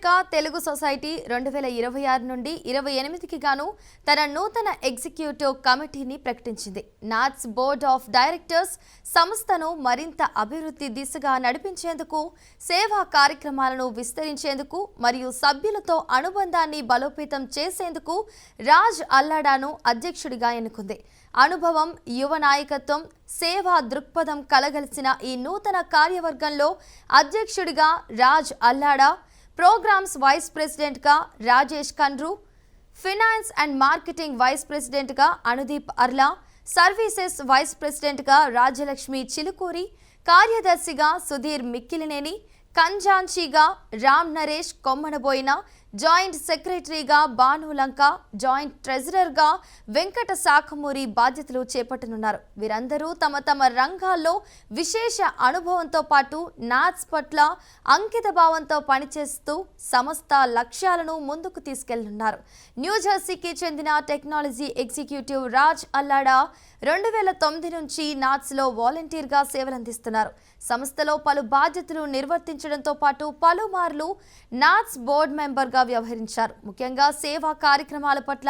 Karnataka Telugu society 2026 నుండి 28కి గాను తన నూతన ఎగ్జిక్యూటివ్ కమిటీని ప్రకటించింది. నాట్స్ బోర్డ్ ఆఫ్ డైరెక్టర్స్ సంస్థను మరింత అభివృద్ధి దిశగా నడిపించేందుకు, సేవా కార్యక్రమాలను విస్తరించేందుకు మరియు సభ్యులతో అనుబంధాన్ని బలోపేతం చేసేందుకు రాజ్ అల్లాడాను అధ్యక్షుడిగా ఎన్నుకుంది. అనుభవం, యువ నాయకత్వం, సేవా దృక్పథం కలగలిసిన ఈ నూతన కార్యవర్గంలో అధ్యక్షుడిగా రాజ్ అల్లాడా, ప్రోగ్రామ్స్ వైస్ ప్రెసిడెంట్గా Rajesh Kandru, finance and marketing vice ప్రెసిడెంట్గా అనుదీప్ అర్లా, సర్వీసెస్ వైస్ ప్రెసిడెంట్గా రాజ్యలక్ష్మి చిలుకూరి, కార్యదర్శిగా సుధీర్ మిక్కిలినేని, కంజాంచీగా రామ్ నరేష్ కొమ్మనబోయిన, జాయింట్ సెక్రటరీగా భానులంక, జాయింట్ ట్రెజరర్గా వెంకట శాఖమూరి బాధ్యతలు చేపట్టనున్నారు. వీరందరూ తమ తమ రంగాల్లో విశేష అనుభవంతో పాటు నాట్స్ పట్ల అంకిత భావంతో పనిచేస్తూ సంస్థ లక్ష్యాలను ముందుకు తీసుకెళ్లనున్నారు. న్యూజెర్సీకి చెందిన టెక్నాలజీ ఎగ్జిక్యూటివ్ రాజ్ అల్లాడా 2009 నుంచి నాట్స్లో వాలంటీర్గా సేవలందిస్తున్నారు. సంస్థలో పలు బాధ్యతలు నిర్వర్తించడంతో పాటు పలుమార్లు నాట్స్ బోర్డు మెంబర్గా వ్యవహరించారు. ముఖ్యంగా సేవా కార్యక్రమాల పట్ల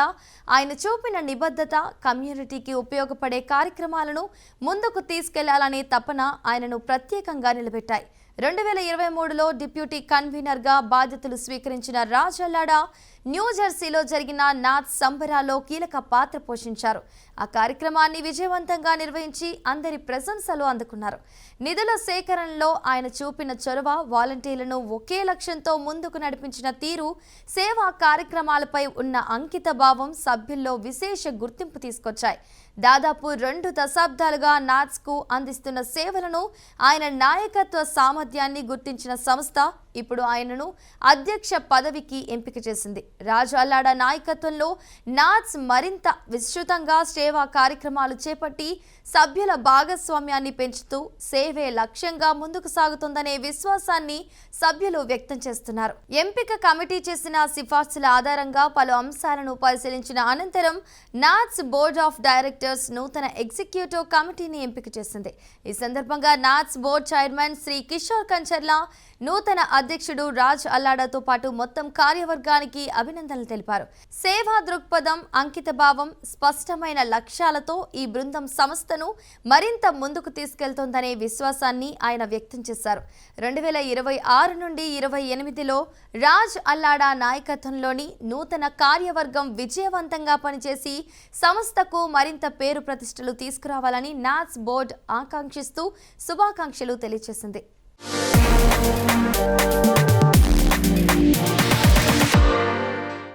ఆయన చూపిన నిబద్ధత, కమ్యూనిటీకి ఉపయోగపడే కార్యక్రమాలను ముందుకు తీసుకెళ్లాలనే తపన ఆయనను ప్రత్యేకంగా నిలబెట్టాయి. 2023లో డిప్యూటీ కన్వీనర్గా బాధ్యతలు స్వీకరించిన రాజ్ అల్లాడా న్యూజెర్సీలో జరిగిన నాట్స్ సంబరాల్లో కీలక పాత్ర పోషించారు. ఆ కార్యక్రమాన్ని విజయవంతంగా నిర్వహించి అందరి ప్రశంసలు అందుకున్నారు. నిధుల సేకరణలో ఆయన చూపిన చొరవ, వాలంటీర్లను ఒకే లక్ష్యంతో ముందుకు నడిపించిన తీరు, సేవా కార్యక్రమాలపై ఉన్న అంకిత భావం సభ్యుల్లో విశేష గుర్తింపు తీసుకొచ్చాయి. దాదాపు 2 దశాబ్దాలుగా నాట్స్కు అందిస్తున్న సేవలను, ఆయన నాయకత్వ సామర్థ్యాన్ని గుర్తించిన సంస్థ ఇప్పుడు ఆయనను అధ్యక్ష పదవికి ఎంపిక చేసింది. రాజ్ అల్లాడా నాయకత్వంలో నాట్స్ మరింత విస్తృతంగా సేవా కార్యక్రమాలు చేపట్టి సభ్యుల భాగస్వామ్యాన్ని పెంచుతూ సేవే లక్ష్యంగా ముందుకు సాగుతుందనే విశ్వాసాన్ని సభ్యులు వ్యక్తం చేస్తున్నారు. ఎంపిక కమిటీ చేసిన సిఫార్సుల ఆధారంగా పలు అంశాలను పరిశీలించిన అనంతరం నాట్స్ బోర్డ్ ఆఫ్ డైరెక్టర్స్ నూతన ఎగ్జిక్యూటివ్ కమిటీని ఎంపిక చేసింది. ఈ సందర్భంగా NATS board chairman Shri Kishore Kancharla, నూతన అధ్యక్షుడు రాజ్ అల్లాడాతో పాటు మొత్తం కార్యవర్గానికి అభినందనలు తెలిపారు. సేవా దృక్పథం, అంకిత భావం, స్పష్టమైన లక్ష్యాలతో ఈ బృందం సంస్థను మరింత ముందుకు తీసుకెళ్తోందనే విశ్వాసాన్ని ఆయన వ్యక్తం చేశారు. 2026 నుండి 28లో రాజ్ అల్లాడా నాయకత్వంలోని నూతన కార్యవర్గం విజయవంతంగా పనిచేసి సంస్థకు మరింత పేరు ప్రతిష్టలు తీసుకురావాలని నాట్స్ బోర్డు ఆకాంక్షిస్తూ శుభాకాంక్షలు తెలియజేసింది.